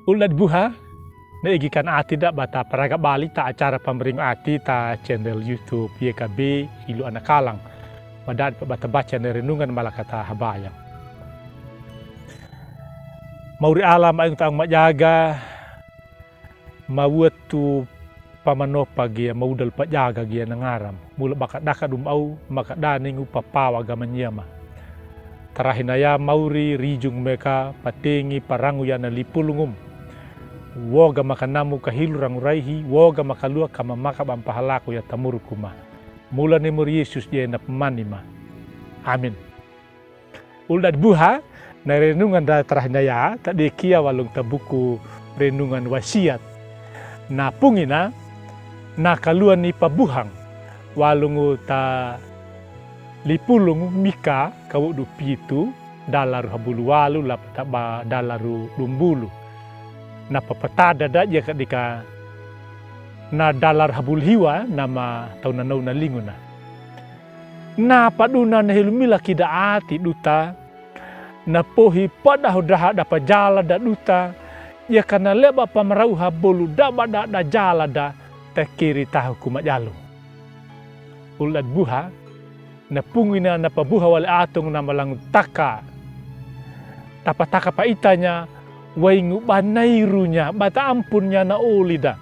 Ulat buha, naigikan ati dak bata peraga bali ta acara pembering ati ta channel YouTube YKB Ilu Anak Kalang. Badan bata baca renungan malakata habayang. Mauri alam ayung taang majaga, mawatu pamanopa gia maudal pajaga gia nangaram. Mula bakat dakadum au makat daning upapawa gamanyama. Tarahinaya mauri rijung meka patengi parangu yana lipulungum. Woga makanamu kahilu ranguraihi, woga makalua kama maka bampahalaku ya tamurukuma. Mula nemur Yesus dia na pemanima. Amin. Ulat buha, na renungan da terahinaya, tak dekia walung tabuku renungan wasiat. Na pungina, na kaluan ni pabuhang, walungu ta lipulung mika kawudu pitu, dalaru habulu walu, lapataba dalaru lumbulu. Na papatada da dia kadika na dalar habul hiwa nama tau na na linguna. Na paduna na hilumila kida ati duta na pohi pada hudaha da pajala da duta ya kana leba pamarauha bolu daba da jala da takiri tahu kumajalu. Ulat buha na pungina na pabuha wale atung na malang taka tapataka paitanya waingu banairunya bata ampunnya na ulida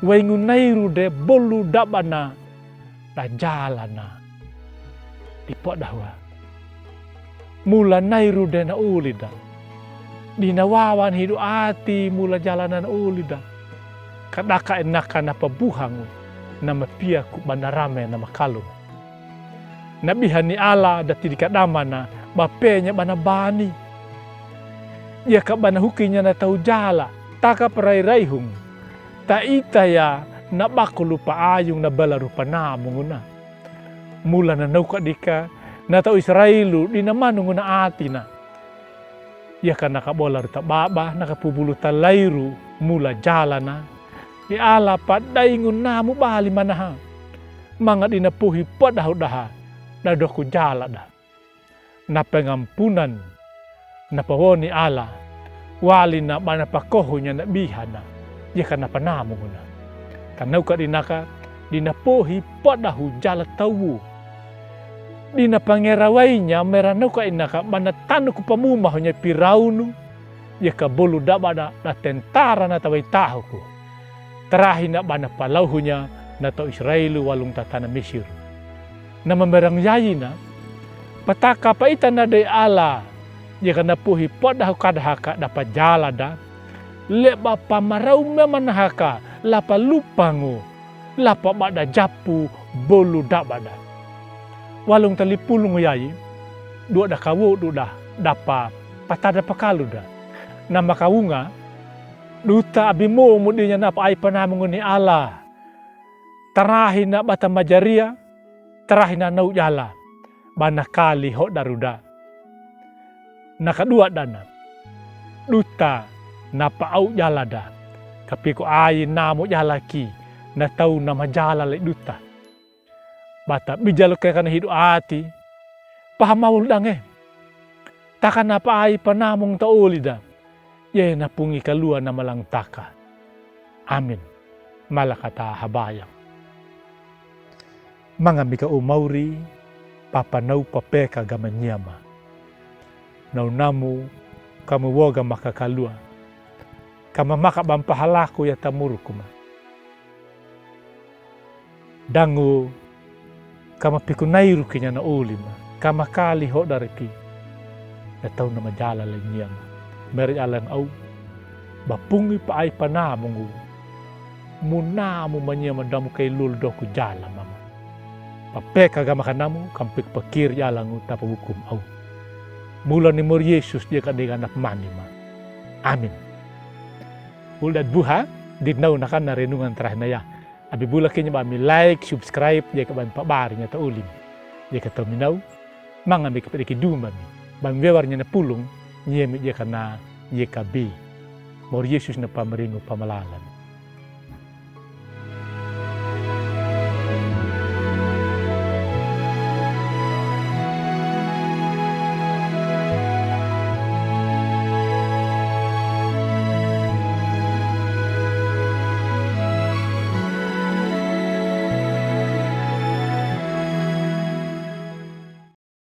waingu nairu de bolu dabana da jalana dipot dahwa mula nairu de na ulida dinawawan hidu ati mula jalanan ulida kadaka enaka na pabuhangu na mapia ku banarame na makalu nabihan ni ala dati dikadamana bapenya banabani ya kabana hukinya na tau jala, taka parai-raihung, ta itaya na bakulu paayung na balaru panamunguna. Mula na nauka dika, na tau Israelu, di namanungu na atina. Ya ka nakabolar ta baba, nakapubulu ta lairu, mula jala na. Di ala padaingun na mubali manaha. Mga dinapuhi padahudaha, na doku jala da. Na pengampunan, napawoni ala wali na manapakoho niya na bihana ya kana panamo na tanaw ka dinaka dinapohi padahu jala tawu dinapangerawai niya meranaw ka inaka manatano ko pamumaho niya piraunu ya kabulu dabada na tentara na taway taho ko tarahin na manapalaw niya na to Israelu walong tatana Mesir na mamerang yayi na pataka paitan na day ala ya kana puhi podahu kadahaka dapat jala da leba pamarau memanahaka lapa lupangu lapa bada japu bolu dabada walung talipulung yai dua da kawu da dapa patada pakalu da nama kawunga duta abimo mudinya napa ai panamungu ni ala tarahin na bata majaria tarahin na nau jala banakali hok daruda nakadua dana duta na paau jalada tapi ko ai namo jalaki na tau nama jala le duta bata bijalo ke kana hidu ati pahamawul dange taka na pa ai panamong taulida ye na pungi kalua na malang taka amin malakata habayang mga mika umauri papanau papeka gamanyama naunamu kamu woga makakalua kama maka bampahalaku ya tamurukuma dangu kama pikunairu kinya na ulima kama kali ho dariki na tau na majala lenyama meri alang au bapungi pa ay panamungu munamu manyama damu kay luldoku jala mama papeka gama kanamu kampik pakir jalangu tapabukum au mula ni mur Yesus dia kadang anak manima. Amin. Ulat buha dinaw na kan na renungan terahinaya. Abi bula kanya ba mi like, subscribe dia kaban pabari nya ta ulim. Dia kata minaw mangami kapediki duman. Bang wewarnya na pulung nyemi dia kana YKB. Mur Yesus na pameringu pamalalan.